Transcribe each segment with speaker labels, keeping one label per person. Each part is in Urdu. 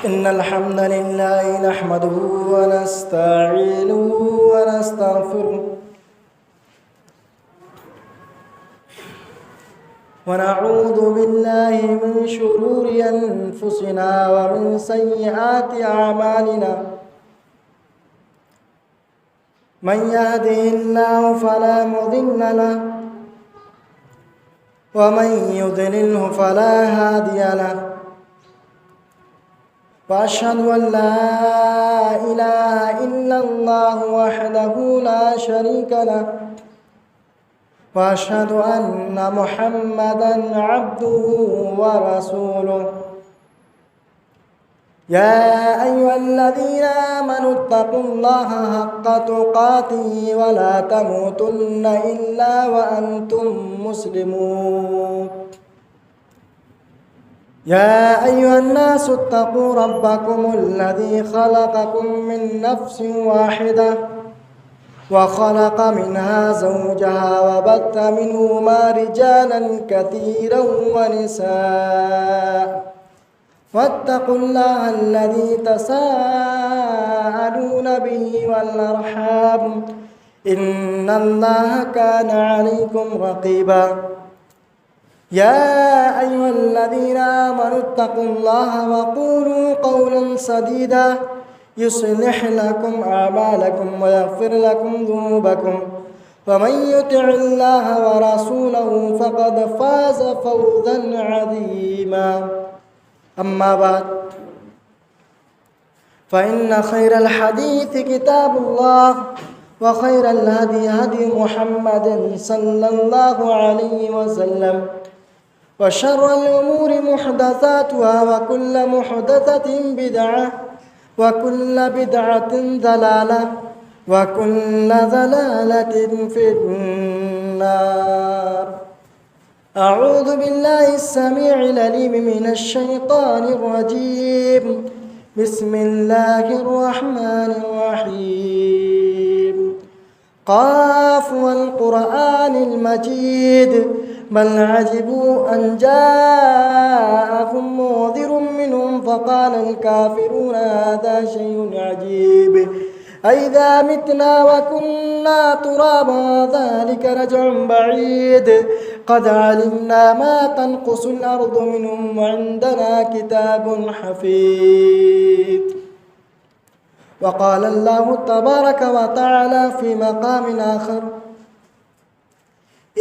Speaker 1: إن الحمد لله نحمده ونستعينه ونستغفره ونعوذ بالله من شرور أنفسنا ومن سيئات أعمالنا من يهده الله فلا مضل له ومن يضلله فلا هادي له وأشهد أن لا إله إلا الله وحده لا شريك له وأشهد أن محمدًا عبده ورسوله يا أيها الذين آمنوا اتقوا الله حق تقاته ولا تموتن إلا وأنتم مسلمون يا أيها الناس اتقوا ربكم الذي خلقكم من نفس واحدة وخلق منها زوجها وبث منهما رجالا كثيرا ونساء واتقوا الله الذي تساءلون به والأرحام إن الله كان عليكم رقيبا يا أيها الذين آمنوا اتقوا الله وقولوا قولا سديدا يصلح لكم أعمالكم ويغفر لكم ذنوبكم ومن يطع الله ورسوله فقد فاز فوزا عظيما أما بعد فإن خير الحديث كتاب الله وخير الهدي هدي محمد صلى الله عليه وسلم وشر الأمور محدثاتها وكل محدثة بدعة وكل بدعة ضلالة وكل ضلالة في النار. أعوذ بالله السميع العليم من الشيطان الرجيم. بسم الله الرحمن الرحيم. قاف والقرآن المجيد بل عجبوا أن جاءهم منذر منهم فقال الكافرون هذا شيء عجيب أئذا متنا وكنا ترابا ذلك رجع بعيد قد علمنا ما تنقص الأرض منهم وعندنا كتاب حفيظ. وقال الله تبارك وتعالى في مقام آخر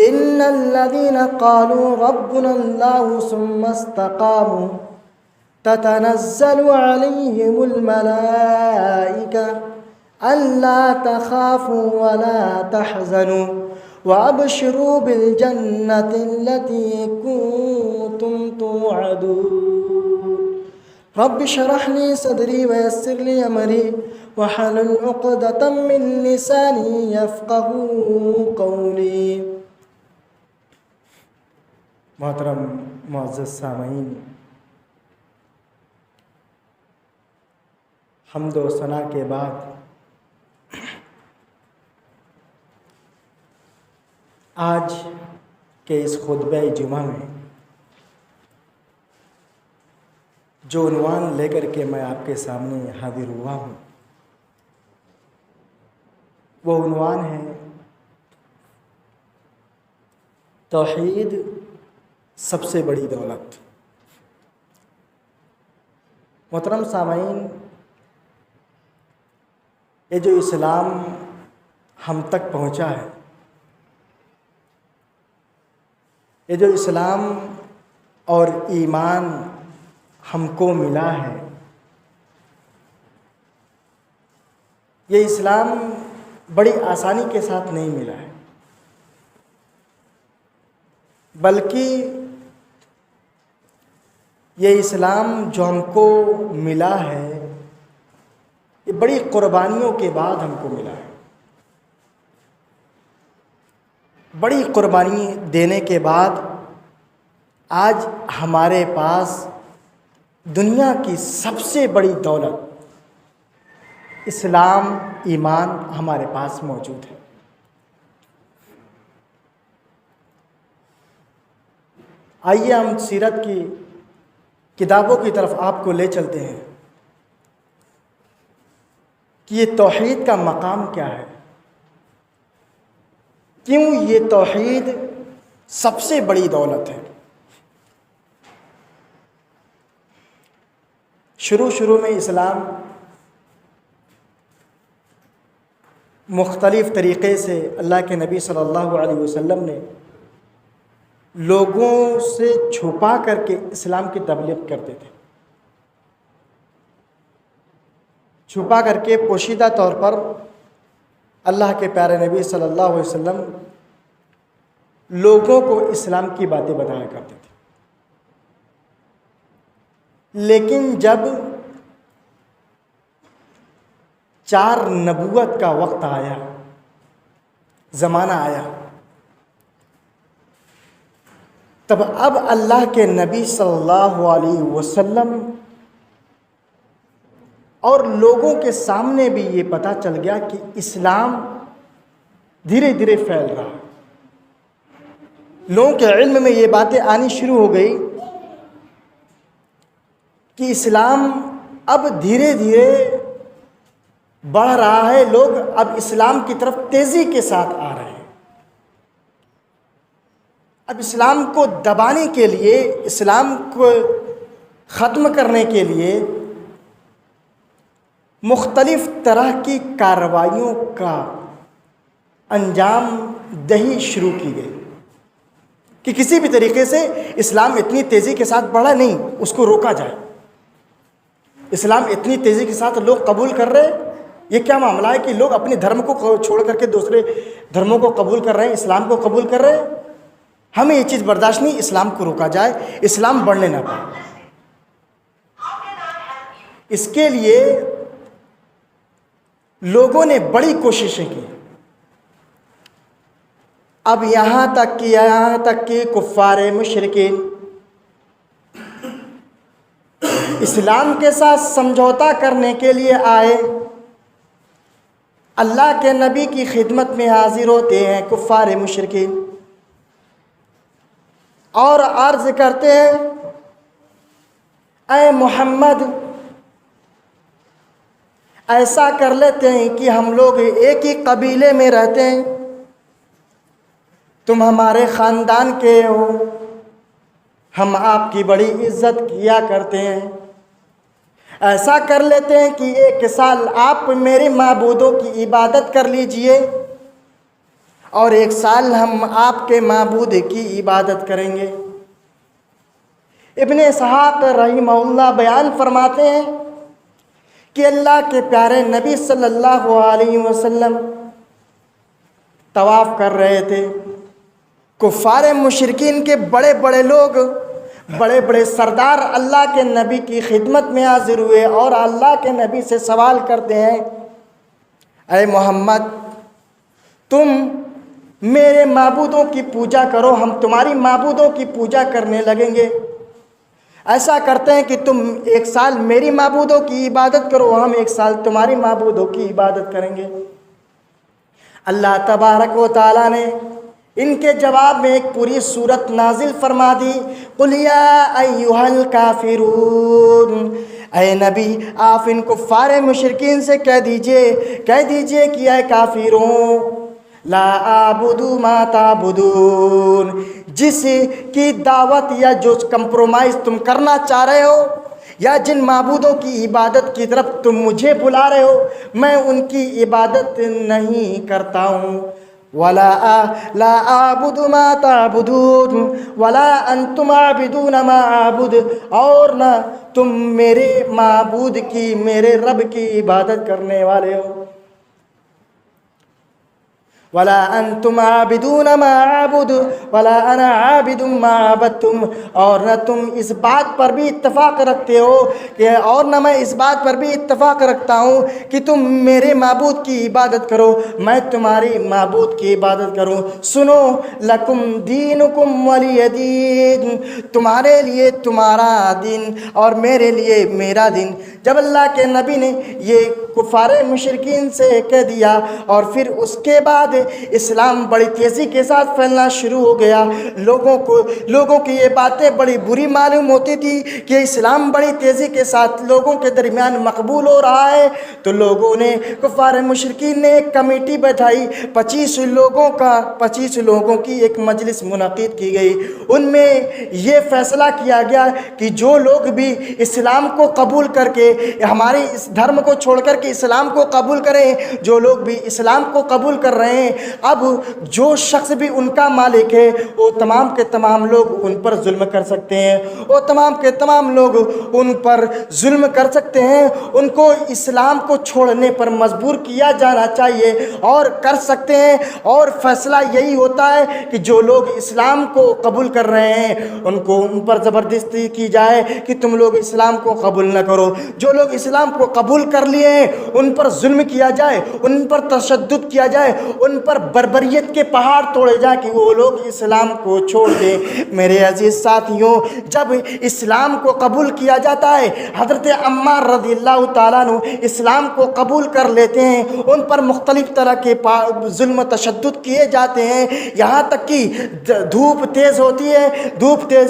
Speaker 1: إن الذين قالوا ربنا الله ثم استقاموا تتنزل عليهم الملائكة ألا تخافوا ولا تحزنوا وأبشروا بالجنة التي كنتم توعدون. رب اشرح لي صدري ويسر لي أمري واحلل عقدة من لساني يفقهوا قولي. محترم معزز سامعین، حمد و ثنا کے بعد آج کے اس خطبہ جمعہ میں جو عنوان لے کر کے میں آپ کے سامنے حاضر ہوا ہوں وہ عنوان ہے توحید سب سے بڑی دولت۔ محترم سامعین، یہ جو اسلام ہم تک پہنچا ہے، یہ جو اسلام اور ایمان ہم کو ملا ہے، یہ اسلام بڑی آسانی کے ساتھ نہیں ملا ہے، بلکہ یہ اسلام جو ہم کو ملا ہے یہ بڑی قربانیوں کے بعد ہم کو ملا ہے۔ بڑی قربانی دینے کے بعد آج ہمارے پاس دنیا کی سب سے بڑی دولت اسلام، ایمان ہمارے پاس موجود ہے۔ آئیے ہم سیرت کی کتابوں کی طرف آپ کو لے چلتے ہیں کہ یہ توحید کا مقام کیا ہے، کیوں یہ توحید سب سے بڑی دولت ہے۔ شروع میں اسلام مختلف طریقے سے اللہ کے نبی صلی اللہ علیہ وسلم نے لوگوں سے چھپا کر کے اسلام کی تبلیغ کرتے تھے، چھپا کر کے پوشیدہ طور پر اللہ کے پیارے نبی صلی اللہ علیہ وسلم لوگوں کو اسلام کی باتیں بتایا کرتے تھے۔ لیکن جب 4 نبوت کا وقت آیا، زمانہ آیا، تب اب اللہ کے نبی صلی اللہ علیہ وسلم اور لوگوں کے سامنے بھی یہ پتہ چل گیا کہ اسلام دھیرے دھیرے پھیل رہا ہے۔ لوگوں کے علم میں یہ باتیں آنی شروع ہو گئی کہ اسلام اب دھیرے دھیرے بڑھ رہا ہے، لوگ اب اسلام کی طرف تیزی کے ساتھ آ رہے ہیں۔ اب اسلام کو دبانے کے لیے، اسلام کو ختم کرنے کے لیے مختلف طرح کی کارروائیوں کا انجام دہی شروع کی گئی کہ کسی بھی طریقے سے اسلام اتنی تیزی کے ساتھ بڑھا نہیں، اس کو روکا جائے۔ اسلام اتنی تیزی کے ساتھ لوگ قبول کر رہے، یہ کیا معاملہ ہے کہ لوگ اپنے دھرم کو چھوڑ کر کے دوسرے دھرموں کو قبول کر رہے ہیں، اسلام کو قبول کر رہے ہیں۔ ہمیں یہ چیز برداشت نہیں، اسلام کو روکا جائے، اسلام بڑھنے نہ پائے۔ اس کے لیے لوگوں نے بڑی کوششیں کی۔ اب یہاں تک کہ کفار مشرکین اسلام کے ساتھ سمجھوتا کرنے کے لیے آئے، اللہ کے نبی کی خدمت میں حاضر ہوتے ہیں کفار مشرکین اور عرض کرتے ہیں، اے محمد، ایسا کر لیتے ہیں کہ ہم لوگ ایک ہی قبیلے میں رہتے ہیں، تم ہمارے خاندان کے ہو، ہم آپ کی بڑی عزت کیا کرتے ہیں۔ ایسا کر لیتے ہیں کہ 1 سال آپ میرے معبودوں کی عبادت کر لیجئے اور 1 سال ہم آپ کے معبود کی عبادت کریں گے۔ ابن اسحاق رحمہ اللہ بیان فرماتے ہیں کہ اللہ کے پیارے نبی صلی اللہ علیہ وسلم طواف کر رہے تھے، کفار مشرکین کے بڑے بڑے لوگ، بڑے بڑے سردار اللہ کے نبی کی خدمت میں حاضر ہوئے اور اللہ کے نبی سے سوال کرتے ہیں، اے محمد، تم میرے معبودوں کی پوجا کرو، ہم تمہاری معبودوں کی پوجا کرنے لگیں گے۔ ایسا کرتے ہیں کہ تم 1 سال میری معبودوں کی عبادت کرو، ہم 1 سال تمہاری معبودوں کی عبادت کریں گے۔ اللہ تبارک و تعالیٰ نے ان کے جواب میں ایک پوری سورت نازل فرما دی، قُلْ يَا أَيُّهَا الْكَافِرُونَ، اے نبی آپ ان کفار مشرکین سے کہہ دیجئے کہ اے کافروں، لا اعبد ما تعبدون، جس کی دعوت یا جو کمپرومائز تم کرنا چاہ رہے ہو یا جن معبودوں کی عبادت کی طرف تم مجھے بلا رہے ہو، میں ان کی عبادت نہیں کرتا ہوں۔ ولا لا اعبد ما تعبدون ولا انتم عابدون ما اعبد، اور نہ تم میرے معبود کی، میرے رب کی عبادت کرنے والے ہو۔ ولا انتم عابدون ما اعبد ولا انا عابد ما عبدتم، اور نہ تم اس بات پر بھی اتفاق رکھتے ہو کہ، اور نہ میں اس بات پر بھی اتفاق رکھتا ہوں کہ تم میرے معبود کی عبادت کرو، میں تمہاری معبود کی عبادت کروں۔ سنو، لکم دینکم ولی دین، تمہارے لیے تمہارا دین اور میرے لیے میرا دین۔ جب اللہ کے نبی نے یہ کفار مشرکین سے کہہ دیا اور پھر اس کے بعد اسلام بڑی تیزی کے ساتھ پھیلنا شروع ہو گیا۔ لوگوں کی یہ باتیں بڑی بری معلوم ہوتی تھی کہ اسلام بڑی تیزی کے ساتھ لوگوں کے درمیان مقبول ہو رہا ہے، تو لوگوں نے، کفار مشرکین نے ایک کمیٹی بیٹھائی، 25 لوگوں کی ایک مجلس منعقد کی گئی۔ ان میں یہ فیصلہ کیا گیا کہ جو لوگ بھی اسلام کو قبول کر کے، ہمارے اس دھرم کو چھوڑ کر کے اسلام کو قبول کریں، جو لوگ بھی اسلام کو قبول کر رہے ہیں، اب جو شخص بھی ان کا مالک ہے وہ تمام کے تمام لوگ ان پر ظلم کر سکتے ہیں، وہ تمام کے تمام لوگ ان پر ظلم کر سکتے ہیں، ان کو اسلام کو چھوڑنے پر مجبور کیا جانا چاہیے اور کر سکتے ہیں۔ اور فیصلہ یہی ہوتا ہے کہ جو لوگ اسلام کو قبول کر رہے ہیں ان پر زبردستی کی جائے کہ تم لوگ اسلام کو قبول نہ کرو، جو لوگ اسلام کو قبول کر لیے ہیں ان پر ظلم کیا جائے، ان پر تشدد کیا جائے، ان پر بربریت کے پہاڑ توڑے جائے کہ وہ لوگ اسلام کو چھوڑ دیں۔ میرے عزیز ساتھیوں، جب اسلام کو قبول کیا جاتا ہے، حضرت عمار رضی اللہ تعالیٰ عنہ اسلام کو قبول کر لیتے ہیں، ان پر مختلف طرح کے ظلم و تشدد کیے جاتے ہیں، یہاں تک کہ دھوپ تیز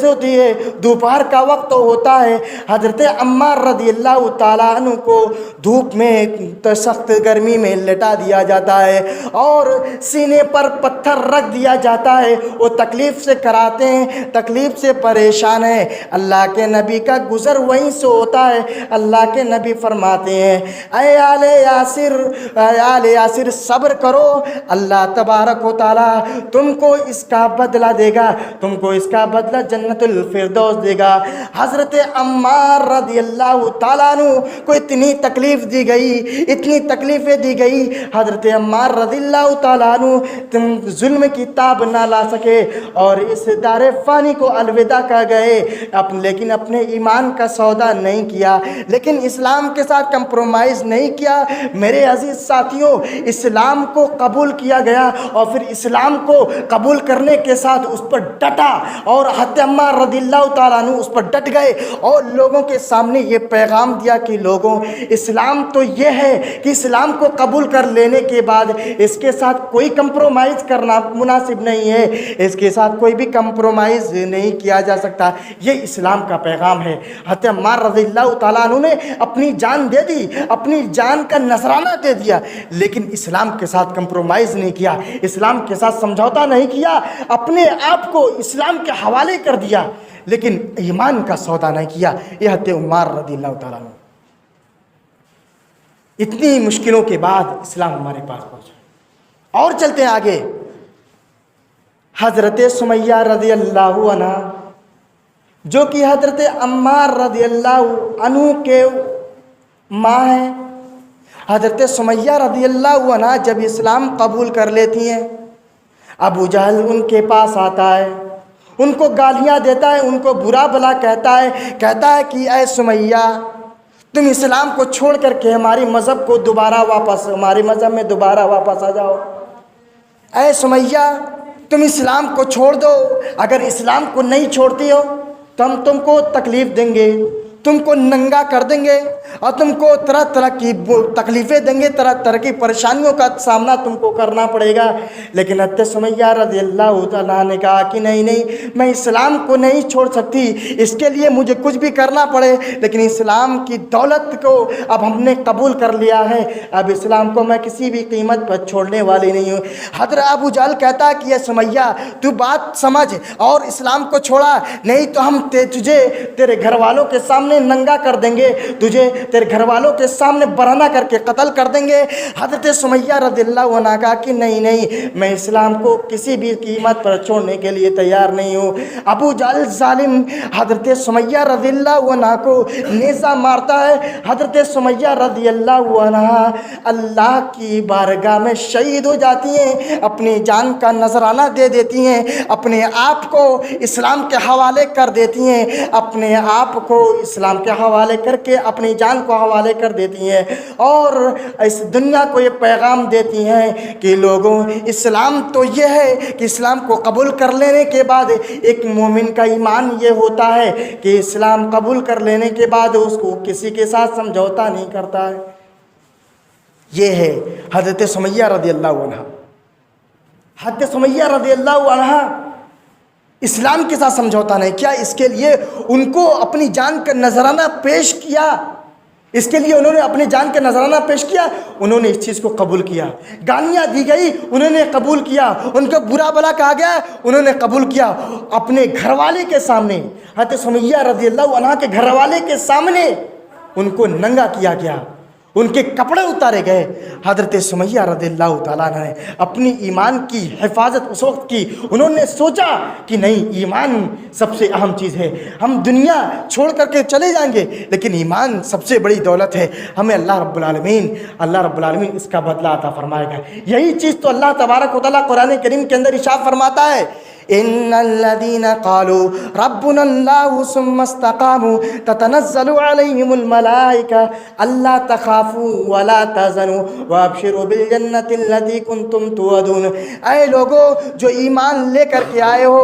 Speaker 1: ہوتی ہے، دوپہر کا وقت ہوتا ہے، حضرت عمار رضی اللہ تعالیٰ عنہ کو دھوپ میں سخت گرمی میں لٹا دیا جاتا ہے اور سینے پر پتھر رکھ دیا جاتا ہے، وہ تکلیف سے کراتے ہیں، تکلیف سے پریشان ہیں۔ اللہ کے نبی کا گزر وہیں سے ہوتا ہے، اللہ کے نبی فرماتے ہیں، اے آل یاسر صبر کرو، اللہ تبارک و تعالیٰ تم کو اس کا بدلہ دے گا، تم کو اس کا بدلہ جنت الفردوس دے گا۔ حضرت عمار رضی اللہ تعالیٰ عنہ کو اتنی تکلیف دی گئی، اتنی تکلیفیں دی گئی، حضرت عمار رضی اللہ تعالیٰ عنہ ظلم کی تاب نہ لا سکے اور اس دار فانی کو الوداع کہہ گئے، لیکن اپنے ایمان کا سودا نہیں کیا، لیکن اسلام کے ساتھ کمپرومائز نہیں کیا۔ میرے عزیز ساتھیوں، اسلام کو قبول کیا گیا اور پھر اسلام کو قبول کرنے کے ساتھ اس پر ڈٹا، اور حضرت عمار رضی اللہ تعالیٰ عنہ اس پر ڈٹ گئے اور لوگوں کے سامنے یہ پیغام دیا کہ لوگوں، اسلام تو یہ ہے کہ اسلام کو قبول کر لینے کے بعد اس کے ساتھ کوئی کمپرومائز کرنا مناسب نہیں ہے، اس کے ساتھ کوئی بھی کمپرومائز نہیں کیا جا سکتا، یہ اسلام کا پیغام ہے۔ حضرت عمار رضی اللہ تعالیٰ عنہ نے اپنی جان دے دی، اپنی جان کا نذرانہ دے دیا، لیکن اسلام کے ساتھ کمپرومائز نہیں کیا، اسلام کے ساتھ سمجھوتا نہیں کیا، اپنے آپ کو اسلام کے حوالے کر دیا، لیکن ایمان کا سودا نہیں کیا۔ یہ حضرت عمار رضی اللہ تعالیٰ عنہ، اتنی مشکلوں کے بعد اسلام ہمارے پاس پہنچا۔ اور چلتے ہیں آگے، حضرت سمیہ رضی اللہ عنہ جو کہ حضرت عمار رضی اللہ عنہ کے ماں ہیں، حضرت سمیہ رضی اللہ عنہ جب اسلام قبول کر لیتی ہیں، ابو جہل ان کے پاس آتا ہے، ان کو گالیاں دیتا ہے، ان کو برا بھلا کہتا ہے کہ اے سمیہ، تم اسلام کو چھوڑ کر کے ہمارے مذہب میں دوبارہ واپس آ جاؤ۔ اے سمیہ، تم اسلام کو چھوڑ دو، اگر اسلام کو نہیں چھوڑتی ہو تو ہم تم کو تکلیف دیں گے، تم کو ننگا کر دیں گے اور تم کو طرح طرح کی تکلیفیں دیں گے، طرح طرح کی پریشانیوں کا سامنا تم کو کرنا پڑے گا۔ لیکن حضرت سمیہ رضی اللہ تعالیٰ نے کہا کہ نہیں، میں اسلام کو نہیں چھوڑ سکتی، اس کے لیے مجھے کچھ بھی کرنا پڑے، لیکن اسلام کی دولت کو اب ہم نے قبول کر لیا ہے، اب اسلام کو میں کسی بھی قیمت پر چھوڑنے والی نہیں ہوں۔ حضرت ابو جہل کہتا ہے کہ یہ سمیہ، تو بات سمجھ اور اسلام کو چھوڑا، نہیں تو ہم تجھے تیرے گھر والوں کے سامنے ننگا کر دیں گے، تجھے تیرے گھر والوں کے سامنے برہنہ کر کے قتل کر دیں گے۔ حضرت سمیہ رضی اللہ عنہ کہا کہ نہیں، میں اسلام کو کسی بھی قیمت پر چھوڑنے کے لیے تیار نہیں ہوں۔ ابو جہل ظالم حضرت سمیہ رضی اللہ عنہ کو نیزہ مارتا ہے، حضرت سمیہ رضی اللہ عنہ اللہ کی بارگاہ میں شہید ہو جاتی ہیں، اپنی جان کا نذرانہ دے دیتی ہیں، اپنے آپ کو اسلام کے حوالے کر دیتی ہیں، اپنے آپ کو اسلام کے حوالے کر کے اپنی جان کو حوالے کر دیتی ہیں، اور اس دنیا کو یہ پیغام دیتی ہیں کہ لوگوں، اسلام تو یہ ہے کہ اسلام کو قبول کر لینے کے بعد ایک مومن کا ایمان یہ ہوتا ہے کہ اسلام قبول کر لینے کے بعد اس کو کسی کے ساتھ سمجھوتا نہیں کرتا ہے۔ یہ ہے حضرت سمیہ رضی اللہ عنہ۔ حضرت سمیہ رضی اللہ عنہا اسلام کے ساتھ سمجھوتا نہیں کیا، اس کے لیے ان کو اپنی جان کا نذرانہ پیش کیا، اس کے لیے انہوں نے اپنی جان کا نذرانہ پیش کیا، انہوں نے اس چیز کو قبول کیا، گالیاں دی گئی انہوں نے قبول کیا، ان کو برا بھلا کہا گیا انہوں نے قبول کیا، اپنے گھر والے کے سامنے، حضرت سمیہ رضی اللہ عنہا کے گھر والے کے سامنے ان کو ننگا کیا گیا، ان کے کپڑے اتارے گئے۔ حضرت سمیہ رضی اللہ تعالیٰ نے اپنی ایمان کی حفاظت اس وقت کی، انہوں نے سوچا کہ نہیں، ایمان سب سے اہم چیز ہے، ہم دنیا چھوڑ کر کے چلے جائیں گے لیکن ایمان سب سے بڑی دولت ہے، ہمیں اللہ رب العالمین اس کا بدلہ عطا فرمائے گا۔ یہی چیز تو اللہ تبارک و تعالیٰ قرآن کریم کے اندر ارشاد فرماتا ہے، ان الذين قالوا ربنا الله ثم استقاموا تتنزل عليهم الملائكه الا تخافوا ولا تحزنوا وابشروا بالجنه التي كنتم توعدون۔ اے لوگو جو ایمان لے کر کے آئے ہو،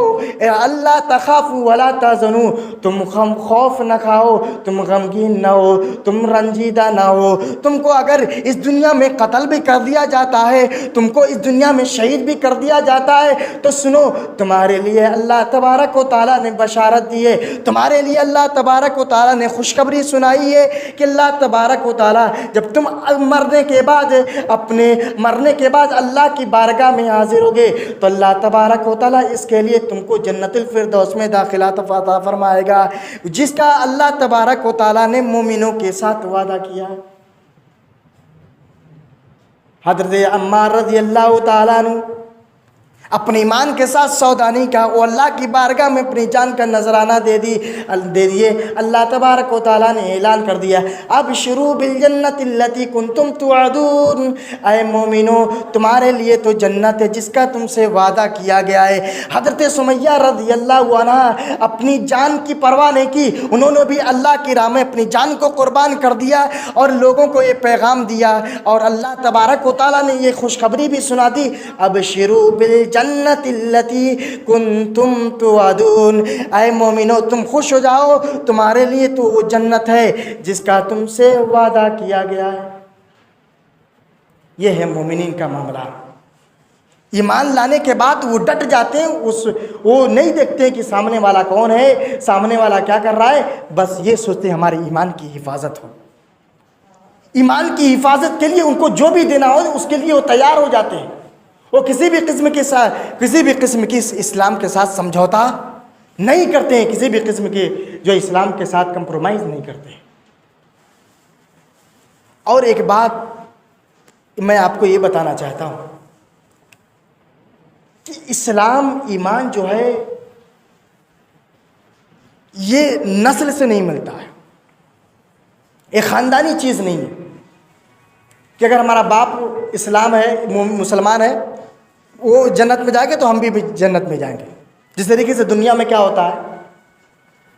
Speaker 1: اللہ تخافوا ولا تحزنوا، تم خوف نہ کھاؤ، تم غمگین نہ ہو، تم رنجیدہ نہ ہو، تم کو اگر اس دنیا میں قتل بھی کر دیا جاتا ہے، تم کو اس دنیا میں شہید بھی کر دیا جاتا ہے، تو سنو، تمہارے لیے اللہ تبارک و تعالیٰ نے بشارت دی ہے، تمہارے لیے اللہ تبارک و تعالیٰ نے خوشخبری سنائی ہے کہ اللہ تبارک و تعالیٰ جب تم مرنے کے بعد اللہ کی بارگاہ میں حاضر ہوگے تو اللہ تبارک و تعالیٰ اس کے لیے تم کو جنت الفردوس میں داخلہ عطا فرمائے گا، جس کا اللہ تبارک و تعالیٰ نے مومنوں کے ساتھ وعدہ کیا۔ حضرت عمار رضی اللہ تعالیٰ عنہ اپنے ایمان کے ساتھ سودا نہیں کہا، وہ اللہ کی بارگاہ میں اپنی جان کا نذرانہ دے دیے۔ اللہ تبارک و تعالیٰ نے اعلان کر دیا، ابشروا بالجنت التي کنتم توعدون، اے مومنو تمہارے لیے تو جنت ہے جس کا تم سے وعدہ کیا گیا ہے۔ حضرت سمیہ رضی اللہ عنہا اپنی جان کی پرواہ نہیں کی، انہوں نے بھی اللہ کی راہ میں اپنی جان کو قربان کر دیا اور لوگوں کو یہ پیغام دیا، اور اللہ تبارک و تعالیٰ نے یہ خوشخبری بھی سنا دی، ابشروا بالجنت التي کنتم توعدون، اے مومنو تم خوش ہو جاؤ، تمہارے لیے تو وہ جنت ہے جس کا تم سے وعدہ کیا گیا ہے۔ یہ ہے مومنین کا معاملہ، ایمان لانے کے بعد وہ ڈٹ جاتے ہیں، وہ نہیں دیکھتے کہ سامنے والا کون ہے، سامنے والا کیا کر رہا ہے، بس یہ سوچتے ہمارے ایمان کی حفاظت ہو۔ ایمان کی حفاظت کے لیے ان کو جو بھی دینا ہو اس کے لیے وہ تیار ہو جاتے ہیں، وہ کسی بھی قسم کی اسلام کے ساتھ سمجھوتا نہیں کرتے ہیں، کسی بھی قسم کے جو اسلام کے ساتھ کمپرومائز نہیں کرتے ہیں۔ اور ایک بات میں آپ کو یہ بتانا چاہتا ہوں کہ اسلام ایمان جو ہے یہ نسل سے نہیں ملتا ہے، ایک خاندانی چیز نہیں ہے کہ اگر ہمارا باپ اسلام ہے، مسلمان ہے، وہ جنت میں جائیں گے تو ہم بھی جنت میں جائیں گے۔ جس طریقے سے دنیا میں کیا ہوتا ہے،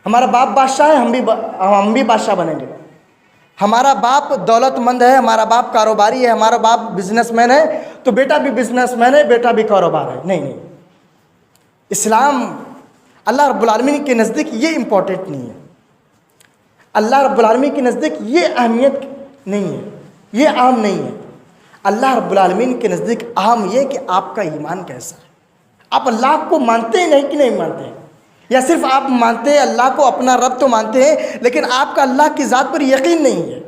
Speaker 1: ہمارا باپ بادشاہ ہے، ہم بھی بادشاہ بنیں گے، ہمارا باپ دولت مند ہے، ہمارا باپ کاروباری ہے، ہمارا باپ بزنس مین ہے تو بیٹا بھی بزنس مین ہے، بیٹا بھی کاروبار ہے۔ نہیں، اسلام اللہ رب العالمین کے نزدیک یہ امپورٹنٹ نہیں ہے، اللہ رب العالمین کے نزدیک یہ اہمیت نہیں ہے، یہ اہم نہیں ہے۔ اللہ رب العالمین کے نزدیک اہم یہ کہ آپ کا ایمان کیسا ہے، آپ اللہ کو مانتے ہیں نہیں کہ نہیں مانتے ہیں، یا صرف آپ مانتے ہیں اللہ کو، اپنا رب تو مانتے ہیں لیکن آپ کا اللہ کی ذات پر یقین نہیں ہے۔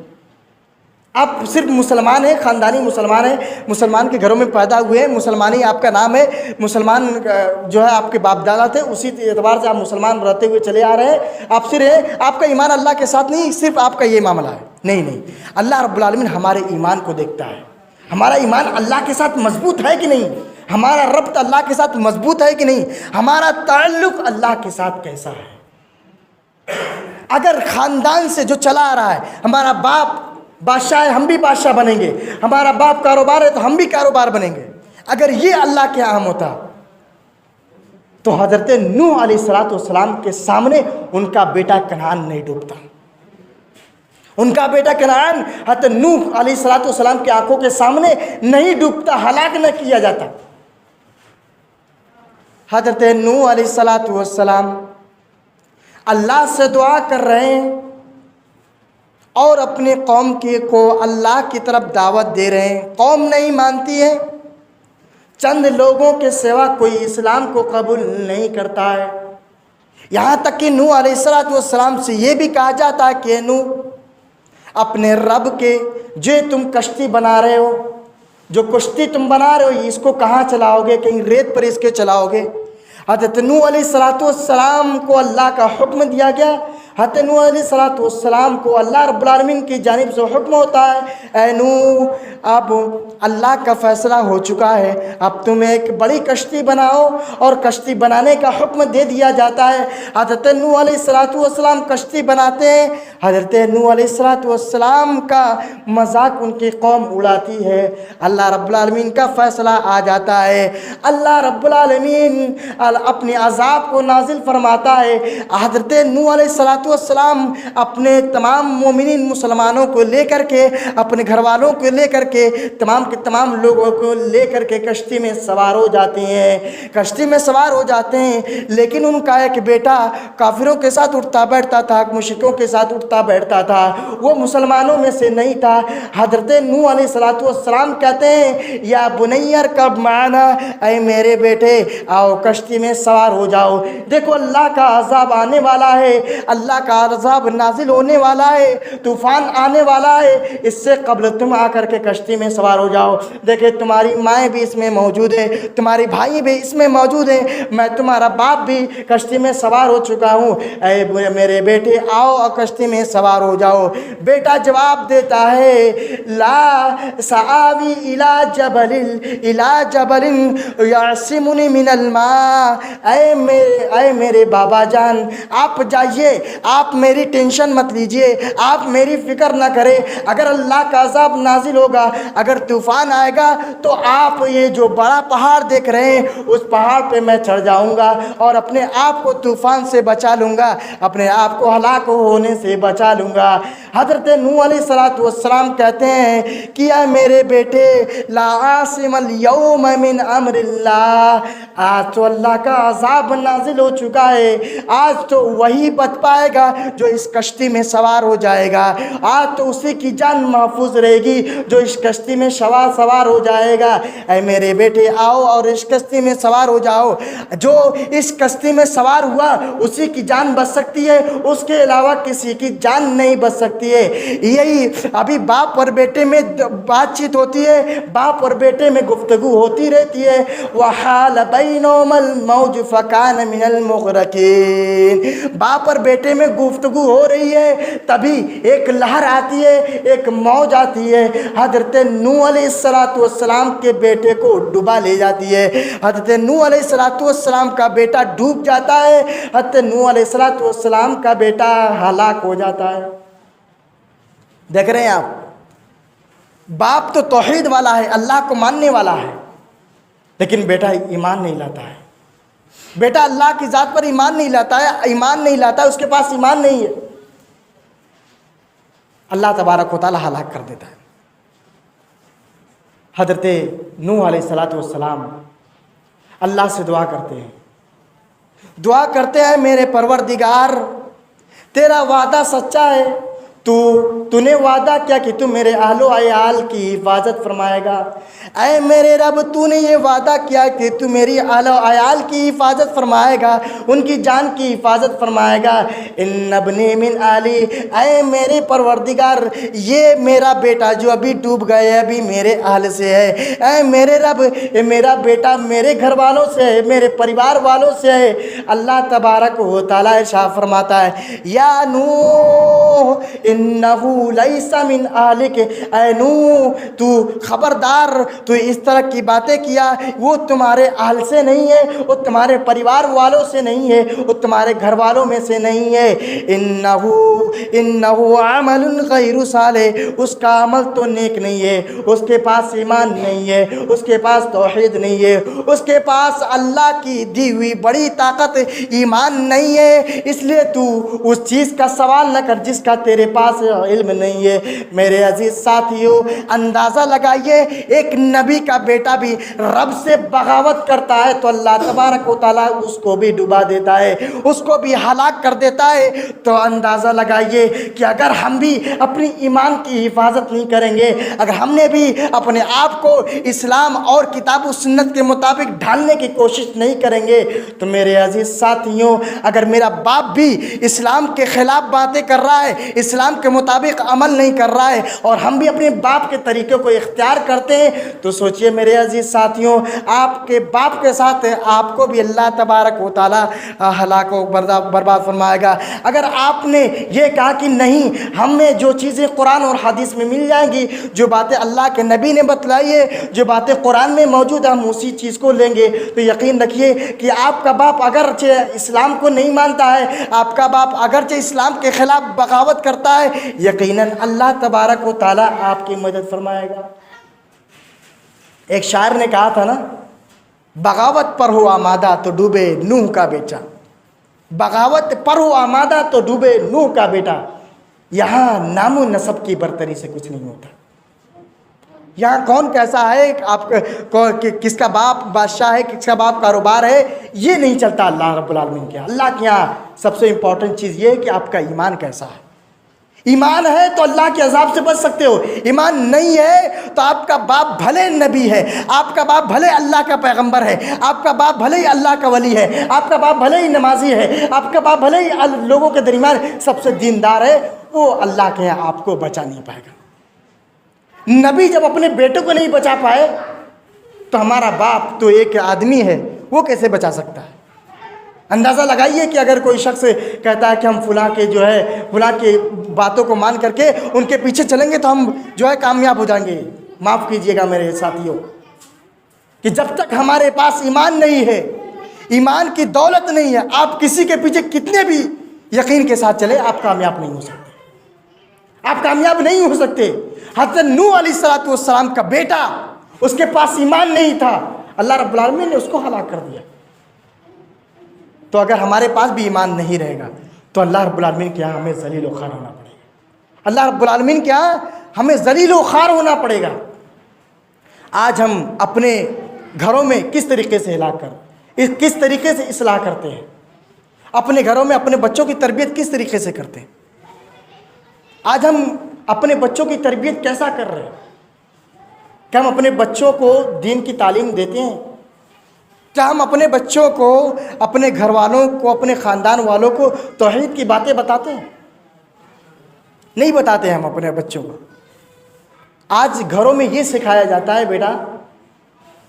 Speaker 1: آپ صرف مسلمان ہیں، خاندانی مسلمان ہیں، مسلمان کے گھروں میں پیدا ہوئے ہیں، مسلمانی آپ کا نام ہے، مسلمان جو ہے آپ کے باپ دادا تھے، اسی اعتبار سے آپ مسلمان رہتے ہوئے چلے آ رہے ہیں، آپ صرف آپ کا ایمان اللہ کے ساتھ نہیں، صرف آپ کا یہ معاملہ ہے۔ نہیں، اللہ رب العالمین ہمارے ایمان کو دیکھتا ہے، ہمارا ایمان اللہ کے ساتھ مضبوط ہے کہ نہیں، ہمارا ربط اللہ کے ساتھ مضبوط ہے کہ نہیں، ہمارا تعلق اللہ کے ساتھ کیسا ہے۔ اگر خاندان سے جو چلا آ رہا ہے، ہمارا باپ بادشاہ ہے ہم بھی بادشاہ بنیں گے، ہمارا باپ کاروبار ہے تو ہم بھی کاروبار بنیں گے، اگر یہ اللہ کے اہم ہوتا تو حضرت نوح علیہ السلام کے سامنے ان کا بیٹا کنعان نہیں ڈوبتا، ان کا بیٹا کنعان حضرت نوح علیہ السلام کی آنکھوں کے سامنے نہیں ڈوبتا، ہلاک نہ کیا جاتا۔ حضرت نوح علیہ السلام اللہ سے دعا کر رہے ہیں اور اپنے قوم کو اللہ کی طرف دعوت دے رہے ہیں، قوم نہیں مانتی ہے چند لوگوں کے سوا کوئی اسلام کو قبول نہیں کرتا ہے۔ یہاں تک کہ نوح علیہ السلام سے یہ بھی کہا جاتا ہے کہ نوح اپنے رب کے جو تم کشتی بنا رہے ہو، جو کشتی تم بنا رہے ہو، اس کو کہاں چلاؤ گے؟ کہیں ریت پر اس کے چلاؤ گے؟ حضرت نوح علیہ السلام کو اللہ کا حکم دیا گیا۔ حضرت نوح علیہ السلام کو اللہ رب العالمین کی جانب سے حکم ہوتا ہے، اے نوح اب اللہ کا فیصلہ ہو چکا ہے، اب تم ایک بڑی کشتی بناؤ، اور کشتی بنانے کا حکم دے دیا جاتا ہے۔ حضرت نوح علیہ السلام کشتی بناتے ہیں۔ حضرت نوح علیہ السلام کا مذاق ان کی قوم اڑاتی ہے۔ اللہ رب العالمین کا فیصلہ آ جاتا ہے۔ اللہ رب العالمین اپنے عذاب کو نازل فرماتا ہے۔ حضرت نوح علیہ السلام اپنے تمام مومنین مسلمانوں کو لے کر کے، اپنے گھر والوں کو لے کر کے، تمام کے تمام لوگوں کو لے کر کے کشتی میں سوار ہو جاتے ہیں۔ کشتی میں سوار ہو جاتے ہیں، لیکن ان کا ایک بیٹا کافروں کے ساتھ اٹھتا بیٹھتا تھا، مشرکوں کے ساتھ اٹھتا بیٹھتا تھا، وہ مسلمانوں میں سے نہیں تھا۔ حضرت نوح علیہ السلام کہتے ہیں، یا بنی ارکب معنا، اے میرے بیٹے آؤ کشتی میں سوار ہو جاؤ، دیکھو اللہ کا عذاب آنے والا ہے، اللہ کا عذاب نازل ہونے والا ہے، طوفان آنے والا ہے، اس سے قبل تم آ کر کے کشتی میں سوار ہو جاؤ۔ دیکھیں تمہاری مائیں بھی اس میں موجود ہے، تمہاری بھائی بھی اس میں موجود ہیں، میں تمہارا باپ بھی کشتی میں سوار ہو چکا ہوں، اے میرے بیٹے آؤ اور کشتی میں سوار ہو جاؤ۔ بیٹا جواب دیتا ہے، لا سآوی الی جبل یعصمنی من الماء، اے میرے بابا جان آپ جائیے، آپ میری ٹینشن مت لیجئے، آپ میری فکر نہ کریں، اگر اللہ کا عذاب نازل ہوگا، اگر طوفان آئے گا تو آپ یہ جو بڑا پہاڑ دیکھ رہے ہیں اس پہاڑ پہ میں چڑھ جاؤں گا اور اپنے آپ کو طوفان سے بچا لوں گا، اپنے آپ کو ہلاک ہونے سے بچا لوں گا۔ حضرت نوح علیہ السلام کہتے ہیں کہ اے میرے بیٹے لا عاصم اليوم من امر اللہ، آج تو اللہ کا عذاب نازل ہو چکا ہے، آج تو وہی بچ پائے گا جو اس کشتی میں سوار ہو جائے گا، آج تو اسی کی جان محفوظ رہے گی جو اس کشتی میں سوار ہو جائے گا۔ اے میرے بیٹے آؤ اور اس کشتی میں سوار ہو جاؤ، جو اس کشتی میں سوار ہوا اسی کی جان بچ سکتی ہے، اس کے علاوہ کسی کی جان نہیں بچ سکتی ہے۔ یہی ابھی باپ اور بیٹے میں بات چیت ہوتی ہے، باپ اور بیٹے میں گفتگو ہوتی رہتی ہے، وحال بینہما الموج فکان من المغرقین، باپ اور بیٹے میں گفتگو ہو رہی ہے، تبھی ایک لہر آتی ہے، ایک موج آتی ہے، حضرت نوح علیہ السلام کے بیٹے کو ڈبا لے جاتی ہے۔ حضرت نوح علیہ السلام کا بیٹا ڈوب جاتا ہے، حضرت نوح علیہ السلام کا بیٹا ہلاک ہو جاتا ہے۔ دیکھ رہے ہیں آپ، باپ تو توحید والا ہے، اللہ کو ماننے والا ہے، لیکن بیٹا ایمان نہیں لاتا ہے، بیٹا اللہ کی ذات پر ایمان نہیں لاتا ہے، اس کے پاس ایمان نہیں ہے، اللہ تبارک و تعالی ہلاک کر دیتا ہے۔ حضرت نوح علیہ السلام اللہ سے دعا کرتے ہیں، میرے پروردگار تیرا وعدہ سچا ہے، تو نے وعدہ کیا کہ تو میرے اہل و عیال کی حفاظت فرمائے گا، اے میرے رب تو نے یہ وعدہ کیا کہ تو میری اہل و عیال کی حفاظت فرمائے گا، ان کی جان کی حفاظت فرمائے گا۔ ان ابنی من اہلی، اے میرے پروردگار یہ میرا بیٹا جو ابھی ڈوب گئے ابھی میرے اہل سے ہے، اے میرے رب میرا بیٹا میرے گھر والوں سے ہے، میرے پریوار والوں سے ہے۔ اللہ تبارک و تعالی ارشاد فرماتا ہے، یا نوح انہو لیس من اہلک، اے نوح تو خبردار، تو اس طرح کی باتیں کیا وہ تمہارے اہل سے نہیں ہے، وہ تمہارے پریوار والوں سے نہیں ہے، وہ تمہارے گھر والوں میں سے نہیں ہے۔ انہو عمل غیر صالح، اس کا عمل تو نیک نہیں ہے، اس کے پاس ایمان نہیں ہے، اس کے پاس توحید نہیں ہے، اس کے پاس اللہ کی دی ہوئی بڑی طاقت ایمان نہیں ہے، اس لیے تو اس چیز کا سوال نہ کر جس کا تیرے پاس پاس علم نہیں ہے۔ میرے عزیز ساتھیوں، اندازہ لگائیے، ایک نبی کا بیٹا بھی رب سے بغاوت کرتا ہے تو اللہ تبارک و تعالیٰ اس کو بھی ڈبا دیتا ہے، اس کو بھی ہلاک کر دیتا ہے۔ تو اندازہ لگائیے کہ اگر ہم بھی اپنی ایمان کی حفاظت نہیں کریں گے، اگر ہم نے بھی اپنے آپ کو اسلام اور کتاب و سنت کے مطابق ڈھالنے کی کوشش نہیں کریں گے، تو میرے عزیز ساتھیوں، اگر میرا باپ بھی اسلام کے خلاف باتیں کر رہا ہے، اسلام کے مطابق عمل نہیں کر رہا ہے، اور ہم بھی اپنے باپ کے طریقے کو اختیار کرتے ہیں، تو سوچئے میرے عزیز ساتھیوں، آپ کے باپ کے ساتھ آپ کو بھی اللہ تبارک و تعالیٰ ہلاک و برباد فرمائے گا۔ اگر آپ نے یہ کہا کہ نہیں، ہمیں جو چیزیں قرآن اور حدیث میں مل جائیں گی، جو باتیں اللہ کے نبی نے بتلائی ہے، جو باتیں قرآن میں موجود ہیں، ہم اسی چیز کو لیں گے، تو یقین رکھیے کہ آپ کا باپ اگرچہ اسلام کو نہیں مانتا ہے، آپ کا باپ اگرچہ اسلام کے خلاف بغاوت کرتا ہے، یقیناً اللہ تبارک و تعالیٰ آپ کی مدد فرمائے گا۔ ایک شاعر نے کہا تھا نا، بغاوت پر ہو آمادہ تو ڈوبے نوح کا بیٹا، بغاوت پر ہو آمادہ تو ڈوبے نوح کا بیٹا، یہاں نام و نسب کی برتری سے کچھ نہیں ہوتا۔ یہاں کون کیسا ہے، آپ کس کا باپ بادشاہ ہے، کس کا باپ کاروبار ہے، یہ نہیں چلتا اللہ رب العالمین کے۔ اللہ کے یہاں سب سے امپورٹنٹ چیز یہ ہے کہ آپ کا ایمان کیسا ہے۔ ایمان ہے تو اللہ کے عذاب سے بچ سکتے ہو، ایمان نہیں ہے تو آپ کا باپ بھلے نبی ہے، آپ کا باپ بھلے اللہ کا پیغمبر ہے، آپ کا باپ بھلے ہی اللہ کا ولی ہے، آپ کا باپ بھلے ہی نمازی ہے، آپ کا باپ بھلے ہی لوگوں کے درمیان سب سے دیندار ہے، وہ اللہ کے یہاں آپ کو بچا نہیں پائے گا۔ نبی جب اپنے بیٹے کو نہیں بچا پائے تو ہمارا باپ تو ایک آدمی ہے، وہ کیسے بچا سکتا ہے؟ اندازہ لگائیے کہ اگر کوئی شخص کہتا ہے کہ ہم فلاں کے جو ہے فلاں کی باتوں کو مان کر کے ان کے پیچھے چلیں گے تو ہم جو ہے کامیاب ہو جائیں گے، معاف کیجئے گا میرے ساتھیوں، کہ جب تک ہمارے پاس ایمان نہیں ہے، ایمان کی دولت نہیں ہے، آپ کسی کے پیچھے کتنے بھی یقین کے ساتھ چلے، آپ کامیاب نہیں ہو سکتے، آپ کامیاب نہیں ہو سکتے۔ حضرت نوح علیہ السلام کا بیٹا، اس کے پاس ایمان نہیں تھا، اللہ رب العالمین نے اس کو ہلاک کر دیا۔ تو اگر ہمارے پاس بھی ایمان نہیں رہے گا تو اللہ رب العالمین کے یہاں ہمیں ذلیل و خوار ہونا پڑے گا، اللہ رب العالمین کے یہاں ہمیں ذلیل و خوار ہونا پڑے گا۔ آج ہم اپنے گھروں میں کس طریقے سے کس طریقے سے اصلاح کرتے ہیں، اپنے گھروں میں اپنے بچوں کی تربیت کس طریقے سے کرتے ہیں؟ آج ہم اپنے بچوں کی تربیت کیسا کر رہے ہیں؟ کیا ہم اپنے بچوں کو دین کی تعلیم دیتے ہیں؟ کیا ہم اپنے بچوں کو، اپنے گھر والوں کو، اپنے خاندان والوں کو توحید کی باتیں بتاتے ہیں؟ نہیں بتاتے ہیں ہم اپنے بچوں کو۔ آج گھروں میں یہ سکھایا جاتا ہے بیٹا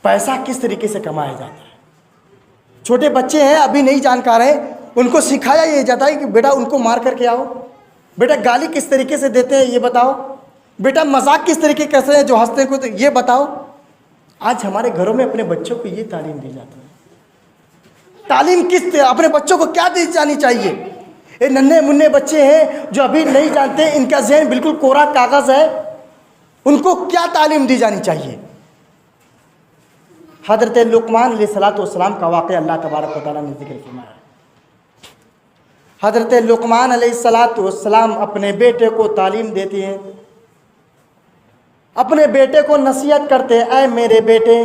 Speaker 1: پیسہ کس طریقے سے کمایا جاتا ہے۔ چھوٹے بچے ہیں، ابھی نہیں جانکار ہیں، ان کو سکھایا یہ جاتا ہے کہ بیٹا ان کو مار کر کے آؤ، بیٹا گالی کس طریقے سے دیتے ہیں یہ بتاؤ، بیٹا مذاق کس طریقے کیسے ہیں جو ہنستے ہیں تو یہ بتاؤ۔ آج ہمارے گھروں میں اپنے بچوں کو یہ تعلیم دی جاتی ہے۔ تعلیم اپنے بچوں کو کیا دی جانی چاہیے؟ یہ ننھے منھے بچے ہیں جو ابھی نہیں جانتے، ان کا ذہن بالکل کوڑا کاغذ ہے، ان کو کیا تعلیم دی جانی چاہیے؟ حضرت لقمان علیہ السلام کا واقعہ اللہ تبارک و تعالیٰ نے ذکر فرمایا۔ حضرت لقمان علیہ السلام اپنے بیٹے کو تعلیم دیتے ہیں، اپنے بیٹے کو نصیحت کرتے ہیں، اے میرے بیٹے،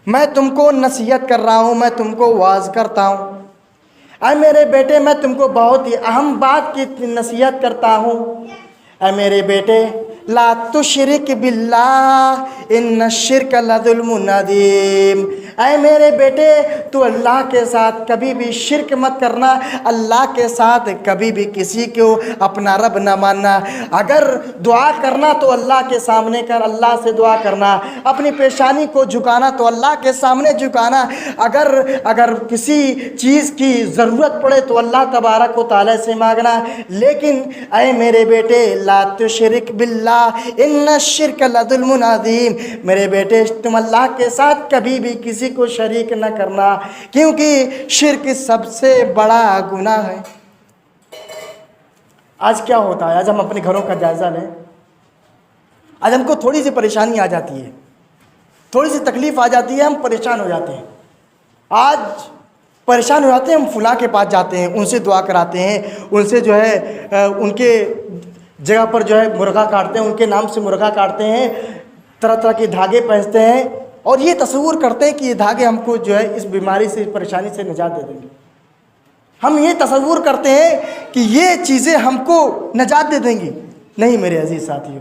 Speaker 1: میں تم کو نصیحت کر رہا ہوں، میں تم کو واعظ کرتا ہوں، اے میرے بیٹے میں تم کو بہت ہی اہم بات کی نصیحت کرتا ہوں، اے میرے بیٹے لا تشرک باللہ ان الشرک لظلم عظیم، اے میرے بیٹے تو اللہ کے ساتھ کبھی بھی شرک مت کرنا، اللہ کے ساتھ کبھی بھی کسی کو اپنا رب نہ ماننا، اگر دعا کرنا تو اللہ کے سامنے کر، اللہ سے دعا کرنا، اپنی پیشانی کو جھکانا تو اللہ کے سامنے جھکانا، اگر کسی چیز کی ضرورت پڑے تو اللہ تبارک و تعالی سے مانگنا، لیکن اے میرے بیٹے لا تشرک باللہ ان الشرک لظلم عظیم، میرے بیٹے تم اللہ کے ساتھ کبھی بھی کسی کو شریک نہ کرنا، کیونکہ شرک سب سے بڑا گناہ ہے۔ آج کیا ہوتا ہے؟ آج ہم اپنے گھروں کا جائزہ لیں، آج ہم کو تھوڑی سی پریشانی آ جاتی ہے، تھوڑی سی تکلیف آ جاتی ہے، ہم پریشان ہو جاتے ہیں۔ آج پریشان ہو جاتے ہیں، ہم فلاں کے پاس جاتے ہیں، ان سے دعا کراتے ہیں، ان سے جو ہے ان کے جگہ پر جو ہے مرغا کاٹتے ہیں، ان کے نام سے مرغا کاٹتے ہیں، طرح طرح کے دھاگے پہنچتے ہیں، اور یہ تصور کرتے ہیں کہ یہ دھاگے ہم کو جو ہے اس بیماری سے، اس پریشانی سے نجات دے دیں گے۔ ہم یہ تصور کرتے ہیں کہ یہ چیزیں ہم کو نجات دے دیں گی۔ نہیں میرے عزیز ساتھیو،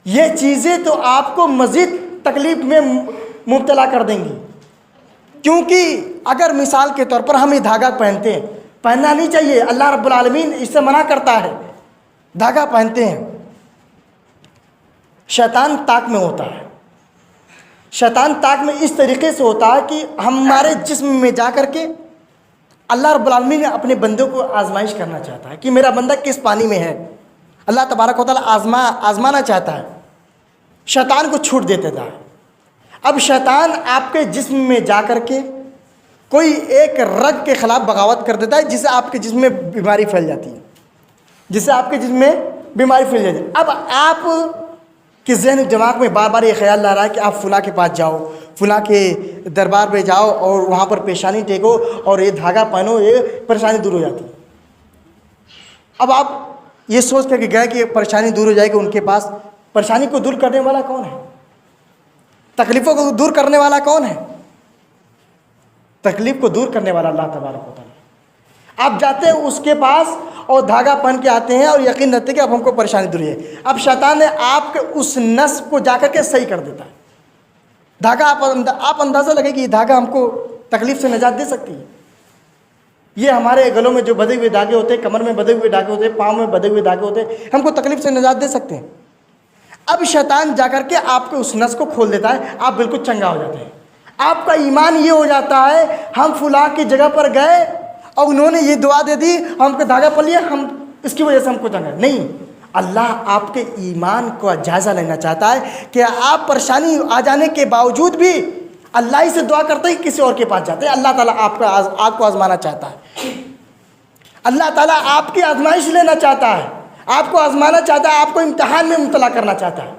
Speaker 1: یہ چیزیں تو آپ کو مزید تکلیف میں مبتلا کر دیں گی، کیونکہ اگر مثال کے طور پر ہم یہ دھاگا پہنتے ہیں، پہننا نہیں چاہیے، اللہ رب العالمین اس سے منع کرتا ہے، دھاگا پہنتے ہیں، شیطان طاق میں ہوتا ہے، شیطان طاق میں اس طریقے سے ہوتا ہے کہ ہمارے جسم میں جا کر کے اللہ رب العالمین نے اپنے بندوں کو آزمائش کرنا چاہتا ہے کہ میرا بندہ کس پانی میں ہے، اللہ تبارک و تعالیٰ آزمانا چاہتا ہے، شیطان کو چھوٹ دیتا ہے۔ اب شیطان آپ کے جسم میں جا کر کے کوئی ایک رگ کے خلاف بغاوت کر دیتا ہے، جس سے آپ کے جسم میں بیماری پھیل جاتی ہے، جس سے آپ کے جسم میں بیماری پھیل جاتی ہے۔ اب آپ کے ذہن دماغ میں بار بار یہ خیال لا رہا ہے کہ آپ فلاں کے پاس جاؤ، فلاں کے دربار پہ جاؤ اور وہاں پر پیشانی ٹیکو اور یہ دھاگا پہنو، یہ پریشانی دور ہو جاتی ہے۔ اب آپ یہ سوچ کر کے گئے کہ پریشانی دور ہو جائے گی ان کے پاس، پریشانی کو دور کرنے والا کون ہے؟ تکلیفوں کو دور کرنے والا کون ہے؟ تکلیف کو دور کرنے والا اللہ تبارک و تعالیٰ۔ آپ جاتے ہیں اس کے پاس اور دھاگا پہن کے آتے ہیں اور یقین رکھتے ہیں کہ اب ہم کو پریشانی دور ہے۔ اب شیطان نے آپ کے اس نس کو جا کر کے صحیح کر دیتا ہے، دھاگا آپ اندازہ لگے کہ یہ دھاگا ہم کو تکلیف سے نجات دے سکتی ہے۔ یہ ہمارے گلوں میں جو بدے ہوئے دھاگے ہوتے ہیں، کمر میں بدے ہوئے دھاگے ہوتے ہیں، پاؤں میں بدے ہوئے دھاگے ہوتے ہیں، ہم کو تکلیف سے نجات دے سکتے ہیں۔ اب شیطان جا کر کے آپ کے اس نس کو کھول دیتا ہے، آپ بالکل چنگا ہو جاتے ہیں۔ آپ کا ایمان یہ ہو جاتا ہے ہم فلاں کی جگہ پر گئے اور انہوں نے یہ دعا دے دی، ہم کو دھاگا پڑ لیا، ہم اس کی وجہ سے ہم کو چنگا نہیں۔ اللہ آپ کے ایمان کو جائزہ لینا چاہتا ہے کہ آپ پریشانی آ جانے کے باوجود بھی اللہ ہی سے دعا کرتے ہی کسی اور کے پاس جاتے ہیں۔ اللہ تعالیٰ آپ کو آزمانا چاہتا ہے، اللہ تعالیٰ آپ کی آزمائش لینا چاہتا ہے، آپ کو آزمانا چاہتا ہے، آپ کو امتحان میں مبتلا کرنا چاہتا ہے۔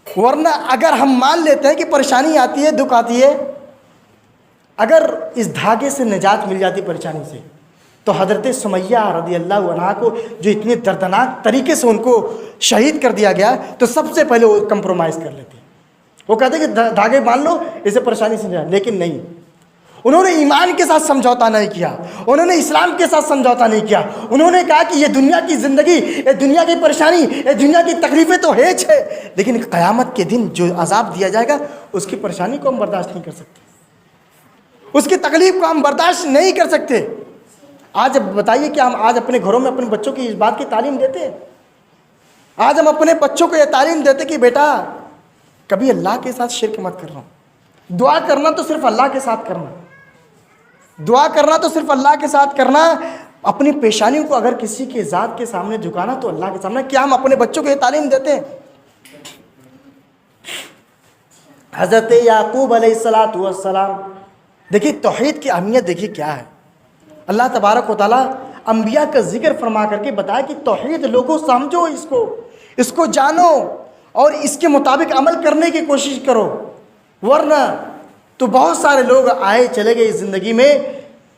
Speaker 1: ورنہ اگر ہم مان لیتے ہیں کہ پریشانی آتی ہے، دکھ آتی ہے، اگر اس دھاگے سے نجات مل جاتی پریشانی سے، تو حضرت سمیہ رضی اللہ عنہا کو جو اتنے دردناک طریقے سے ان کو شہید کر دیا گیا، تو سب سے پہلے وہ کمپرومائز کر لیتے ہیں، وہ کہتے ہیں کہ دھاگے باندھ لو، اسے پریشانی سے نجات، لیکن نہیں، انہوں نے ایمان کے ساتھ سمجھوتا نہیں کیا، انہوں نے اسلام کے ساتھ سمجھوتا نہیں کیا، انہوں نے کہا کہ یہ دنیا کی زندگی، یہ دنیا کی پریشانی، یہ دنیا کی تکلیفیں تو ہے، لیکن قیامت کے دن جو عذاب دیا جائے گا اس کی پریشانی کو ہم برداشت نہیں کر سکتے، اس کی تکلیف کو ہم برداشت نہیں کر سکتے۔ آج بتائیے کہ ہم آج اپنے گھروں میں اپنے بچوں کی اس بات کی تعلیم دیتے ہیں؟ آج ہم اپنے بچوں کو یہ تعلیم دیتے کہ بیٹا کبھی اللہ کے ساتھ شرک مت کرنا، دعا کرنا تو صرف اللہ کے ساتھ کرنا، دعا کرنا تو صرف اللہ کے ساتھ کرنا، اپنی پیشانیوں کو اگر کسی کے ذات کے سامنے جھکانا تو اللہ کے سامنے۔ کیا ہم اپنے بچوں کو یہ تعلیم دیتے ہیں؟ حضرت یعقوب علیہ السلام، دیکھیے توحید کی اہمیت دیکھیے کیا ہے۔ اللہ تبارک و تعالیٰ انبیاء کا ذکر فرما کر کے بتایا کہ توحید لوگوں سمجھو، اس کو جانو اور اس کے مطابق عمل کرنے کی کوشش کرو، ورنہ تو بہت سارے لوگ آئے چلے گئے زندگی میں،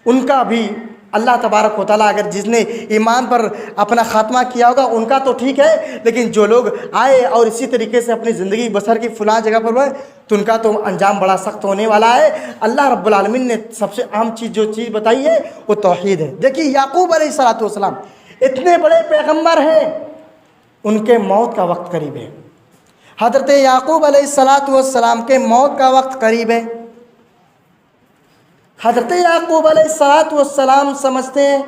Speaker 1: ان کا بھی اللہ تبارک و تعالیٰ اگر جس نے ایمان پر اپنا خاتمہ کیا ہوگا ان کا تو ٹھیک ہے، لیکن جو لوگ آئے اور اسی طریقے سے اپنی زندگی بسر کی فلاں جگہ پر ہوئے تو ان کا تو انجام بڑا سخت ہونے والا ہے۔ اللہ رب العالمین نے سب سے اہم چیز جو چیز بتائی ہے وہ توحید ہے۔ دیکھیے یعقوب علیہ السلام اتنے بڑے پیغمبر ہیں، ان کے موت کا وقت قریب ہے، حضرت یعقوب علیہ السلام کے موت کا وقت قریب ہے۔ حضرت یعقوب علیہ السلام سمجھتے ہیں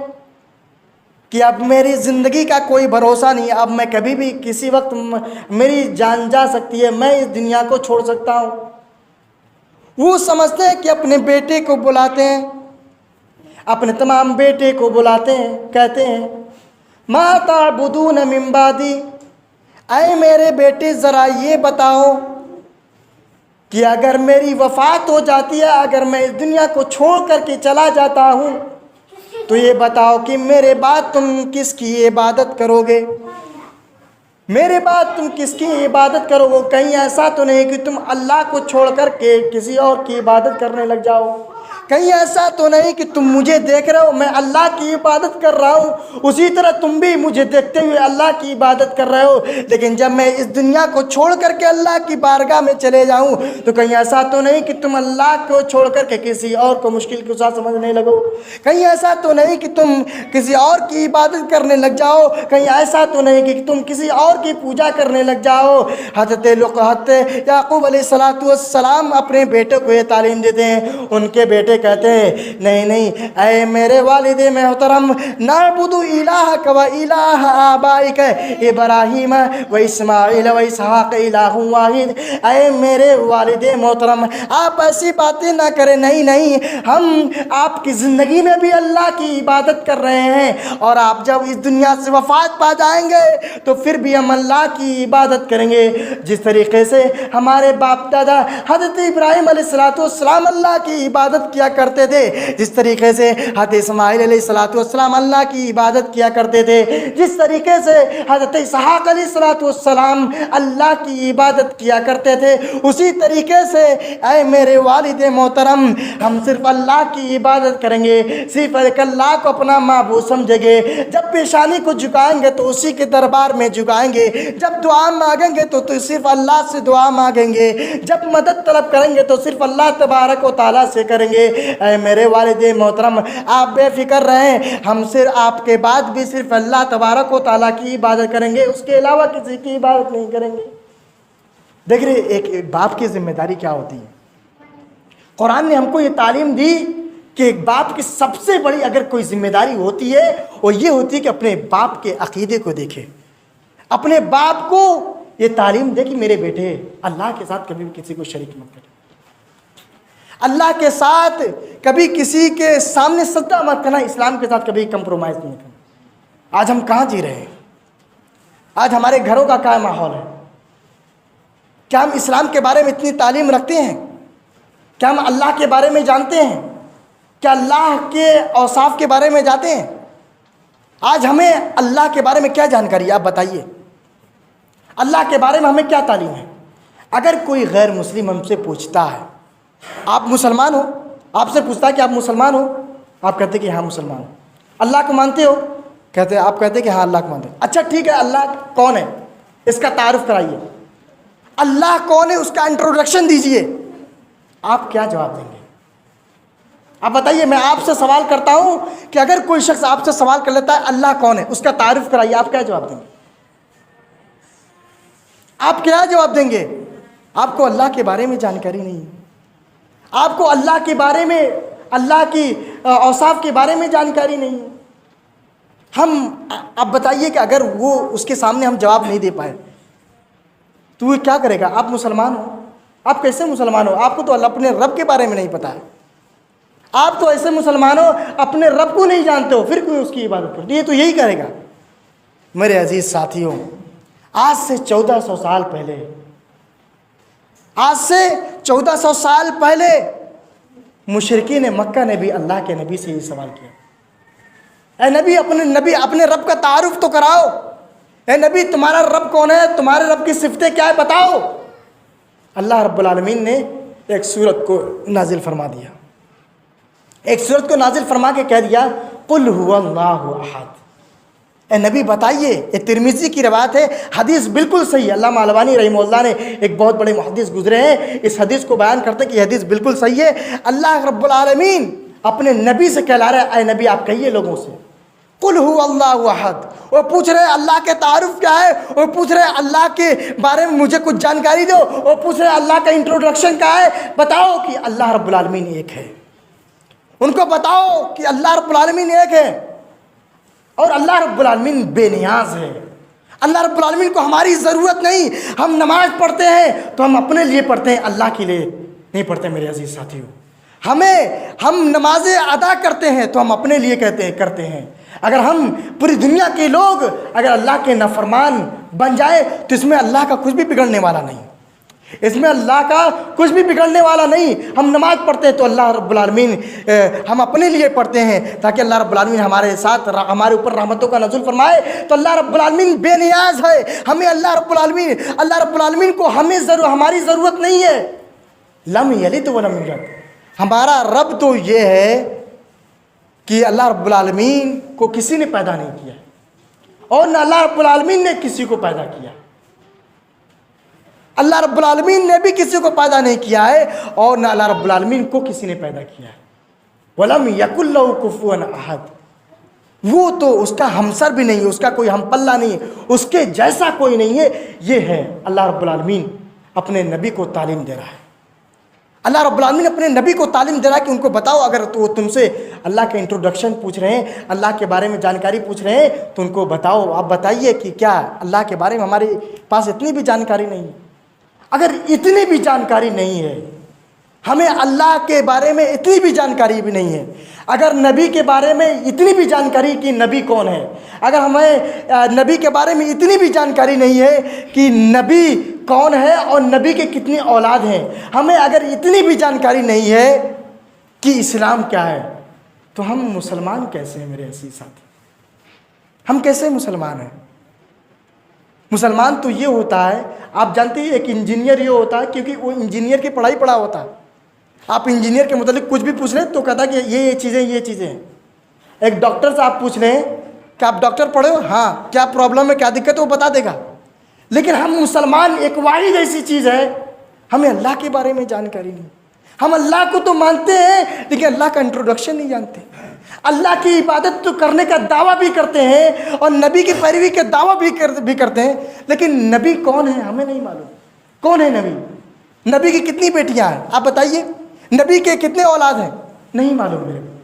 Speaker 1: کہ اب میری زندگی کا کوئی بھروسہ نہیں، اب میں کبھی بھی کسی وقت میری جان جا سکتی ہے، میں اس دنیا کو چھوڑ سکتا ہوں۔ وہ سمجھتے ہیں کہ اپنے بیٹے کو بلاتے ہیں، اپنے تمام بیٹے کو بلاتے ہیں، کہتے ہیں ما تعبدون من بعدی، اے میرے بیٹے ذرا یہ بتاؤ کہ اگر میری وفات ہو جاتی ہے، اگر میں اس دنیا کو چھوڑ کر کے چلا جاتا ہوں تو یہ بتاؤ کہ میرے بعد تم کس کی عبادت کرو گے؟ میرے بعد تم کس کی عبادت کرو گے؟ کہیں ایسا تو نہیں کہ تم اللہ کو چھوڑ کر کے کسی اور کی عبادت کرنے لگ جاؤ؟ کہیں ایسا تو نہیں کہ تم مجھے دیکھ رہے ہو میں اللہ کی عبادت کر رہا ہوں، اسی طرح تم بھی مجھے دیکھتے ہوئے اللہ کی عبادت کر رہے ہو، لیکن جب میں اس دنیا کو چھوڑ کر کے اللہ کی بارگاہ میں چلے جاؤں تو کہیں ایسا تو نہیں کہ تم اللہ کو چھوڑ کر کے کسی اور کو مشکل کشا سمجھنے لگو، کہیں ایسا تو نہیں کہ تم کسی اور کی عبادت کرنے لگ جاؤ، کہیں ایسا تو نہیں کہ تم کسی اور کی پوجا کرنے لگ جاؤ۔ حضرت یعقوب علیہ السلام اپنے بیٹے کو یہ تعلیم دیتے ہیں، ان کے بیٹے کہتے ہیں نہیں نہیں اے میرے والد محترم، نعبد الہک و الہ آبائک ابراہیم و اسماعیل و اسحاق الہ واحد، اے میرے والد محترم آپ ایسی باتیں نہ کریں، نہیں نہیں ہم آپ کی زندگی میں بھی اللہ کی عبادت کر رہے ہیں، اور آپ جب اس دنیا سے وفات پا جائیں گے تو پھر بھی ہم اللہ کی عبادت کریں گے، جس طریقے سے ہمارے باپ دادا حضرت ابراہیم علیہ السلام اللہ کی عبادت کیا کرتے تھے، جس طریقے سے حضرت اسماعیل علیہ السلام اللہ کی عبادت کیا کرتے تھے، جس طریقے سے حضرت اسحاق علیہ السلام اللہ کی عبادت کیا کرتے تھے، اسی طریقے سے اے میرے والد محترم ہم صرف اللہ کی عبادت کریں گے، صرف ایک اللہ کو اپنا معبود سمجھیں گے، جب پیشانی کو جھکائیں گے تو اسی کے دربار میں جھکائیں گے، جب دعا مانگیں گے تو صرف اللہ سے دعا مانگیں گے، جب مدد طلب کریں گے تو صرف اللہ تبارک و تعالیٰ سے کریں گے۔ اے میرے والد محترم آپ بے فکر رہیں، ہم صرف آپ کے بعد بھی صرف اللہ تبارک و تعالیٰ کی عبادت کریں گے، اس کے علاوہ کسی کی عبادت نہیں کریں گے۔ دیکھ رہے ایک باپ کی ذمہ داری کیا ہوتی ہے؟ قرآن نے ہم کو یہ تعلیم دی کہ ایک باپ کی سب سے بڑی اگر کوئی ذمہ داری ہوتی ہے وہ یہ ہوتی ہے کہ اپنے باپ کے عقیدے کو دیکھے، اپنے باپ کو یہ تعلیم دے کہ میرے بیٹے اللہ کے ساتھ کبھی بھی کسی کو شریک مت کرے، اللہ کے ساتھ کبھی کسی کے سامنے سجدہ مت کرنا، اسلام کے ساتھ کبھی کمپرومائز نہیں کرنا۔ آج ہم کہاں جی رہے ہیں؟ آج ہمارے گھروں کا کیا ماحول ہے؟ کیا ہم اسلام کے بارے میں اتنی تعلیم رکھتے ہیں؟ کیا ہم اللہ کے بارے میں جانتے ہیں؟ کیا اللہ کے اوصاف کے بارے میں جانتے ہیں؟ آج ہمیں اللہ کے بارے میں کیا جانکاری ہے؟ آپ بتائیے، اللہ کے بارے میں ہمیں کیا تعلیم ہے؟ اگر کوئی غیر مسلم ہم سے پوچھتا ہے آپ مسلمان ہو، آپ سے پوچھتا ہے کہ آپ مسلمان ہو، آپ کہتے ہیں کہ ہاں مسلمان ہو۔ اللہ کو مانتے ہو؟ آپ کہتے ہیں کہ ہاں اللہ کو مانتے ہیں۔ اچھا ٹھیک ہے، اللہ کون ہے اس کا تعارف کرائیے، اللہ کون ہے اس کا انٹروڈکشن دیجئے، آپ کیا جواب دیں گے؟ آپ بتائیے، میں آپ سے سوال کرتا ہوں کہ اگر کوئی شخص آپ سے سوال کر لیتا ہے اللہ کون ہے اس کا تعارف کرائیے، آپ کیا جواب دیں گے؟ آپ کیا جواب دیں گے؟ آپ کو اللہ کے بارے میں جانکاری نہیں ہے، آپ کو اللہ کے بارے میں، اللہ کی اوصاف کے بارے میں جانکاری نہیں ہے۔ آپ بتائیے کہ اگر وہ اس کے سامنے ہم جواب نہیں دے پائے تو وہ کیا کرے گا؟ آپ مسلمان ہو، آپ کیسے مسلمان ہو؟ آپ کو تو اللہ اپنے رب کے بارے میں نہیں پتا ہے، آپ تو ایسے مسلمان ہو اپنے رب کو نہیں جانتے ہو، پھر کوئی اس کی عبادت کرتے، یہ تو یہی کرے گا۔ میرے عزیز ساتھیوں، آج سے 1400 سال پہلے، آج سے 1400 سال پہلے مشرکین مکہ نے بھی اللہ کے نبی سے یہ سوال کیا، اے نبی اپنے رب کا تعارف تو کراؤ، اے نبی تمہارا رب کون ہے، تمہارے رب کی صفتیں کیا ہے بتاؤ۔ اللہ رب العالمین نے ایک سورت کو نازل فرما دیا، ایک سورت کو نازل فرما کے کہہ دیا قل هو اللہ احد۔ اے نبی بتائیے، یہ ترمذی کی روایت ہے، حدیث بالکل صحیح ہے، علامہ البانی رحمہ اللہ نے ایک بہت بڑے محدث گزرے ہیں، اس حدیث کو بیان کرتے کہ یہ حدیث بالکل صحیح ہے۔ اللہ رب العالمین اپنے نبی سے کہلا رہا ہے، اے نبی آپ کہیے لوگوں سے قل هو اللہ احد۔ وہ پوچھ رہے اللہ کے تعارف کیا ہے، وہ پوچھ رہے اللہ کے بارے میں مجھے کچھ جانکاری دو، وہ پوچھ رہے اللہ کا انٹروڈکشن کیا ہے، بتاؤ کہ اللہ رب العالمین ایک ہے، ان کو بتاؤ کہ اللہ رب العالمین ایک ہے، اور اللہ رب العالمین بے نیاز ہے، اللہ رب العالمین کو ہماری ضرورت نہیں۔ ہم نماز پڑھتے ہیں تو ہم اپنے لیے پڑھتے ہیں، اللہ کے لیے نہیں پڑھتے۔ میرے عزیز ساتھیوں، ہم نمازیں ادا کرتے ہیں تو ہم اپنے لیے کرتے ہیں۔ اگر ہم پوری دنیا کے لوگ اگر اللہ کے نافرمان بن جائے تو اس میں اللہ کا کچھ بھی بگڑنے والا نہیں، اس میں اللہ کا کچھ بھی بگڑنے والا نہیں۔ ہم نماز پڑھتے ہیں تو اللہ رب العالمین ہم اپنے لیے پڑھتے ہیں تاکہ اللہ رب العالمین ہمارے ساتھ ہمارے اوپر رحمتوں کا نزول فرمائے۔ تو اللہ رب العالمین بے نیاز ہے، ہمیں اللہ رب العالمین کو ہماری ضرورت نہیں ہے۔ لم یلد ولم یولد، ہمارا رب تو یہ ہے کہ اللہ رب العالمین کو کسی نے پیدا نہیں کیا اور نہ اللہ رب العالمین نے کسی کو پیدا کیا. اللہ رب العالمین نے بھی کسی کو پیدا نہیں کیا ہے اور نہ اللہ رب العالمین کو کسی نے پیدا کیا ہے. وَلَمْ يَكُنْ لَهُ كُفُوًا أَحَدٌ. وہ تو اس کا ہمسر بھی نہیں ہے, اس کا کوئی ہم پلہ نہیں ہے, اس کے جیسا کوئی نہیں ہے. یہ ہے اللہ رب العالمین اپنے نبی کو تعلیم دے رہا ہے. اللہ رب العالمین اپنے نبی کو تعلیم دے رہا ہے کہ ان کو بتاؤ, اگر تو تم سے اللہ کے انٹروڈکشن پوچھ رہے ہیں, اللہ کے بارے میں جانکاری پوچھ رہے ہیں, تو ان کو بتاؤ, آپ بتائیے کہ کیا اللہ کے بارے میں ہمارے پاس اتنی بھی جانکاری نہیں ہے؟ اگر اتنی بھی جانکاری نہیں ہے, ہمیں اللہ کے بارے میں اتنی بھی جانکاری بھی نہیں ہے, اگر نبی کے بارے میں اتنی بھی جانکاری کہ نبی کون ہے, اگر ہمیں نبی کے بارے میں اتنی بھی جانکاری نہیں ہے کہ نبی کون ہے اور نبی کے کتنی اولاد ہیں, ہمیں اگر اتنی بھی جانکاری نہیں ہے کہ اسلام کیا ہے, تو ہم مسلمان کیسے ہیں میرے عزیز ساتھی؟ ہم کیسے مسلمان ہیں؟ مسلمان تو یہ ہوتا ہے, آپ جانتے ہیں ایک انجینئر یہ ہوتا ہے کیونکہ وہ انجینئر کی پڑھائی پڑھا ہوتا ہے. آپ انجینئر کے متعلق کچھ بھی پوچھ لیں تو کہتا ہے کہ یہ چیزیں ہیں. ایک ڈاکٹر سے آپ پوچھ لیں کہ آپ ڈاکٹر پڑھے ہو, ہاں, کیا پرابلم ہے, کیا دقت ہے, وہ بتا دے گا. لیکن ہم مسلمان ایک واحد ایسی چیز ہے, ہمیں اللہ کے بارے میں جانکاری نہیں. ہم اللہ کو تو مانتے ہیں لیکن اللہ کا انٹروڈکشن نہیں جانتے. اللہ کی عبادت تو کرنے کا دعویٰ بھی کرتے ہیں اور نبی کی پیروی کا دعویٰ بھی کرتے ہیں, لیکن نبی کون ہے ہمیں نہیں معلوم. کون ہے نبی؟ نبی کی کتنی بیٹیاں ہیں آپ بتائیے, نبی کے کتنے اولاد ہیں نہیں معلوم میرے کو.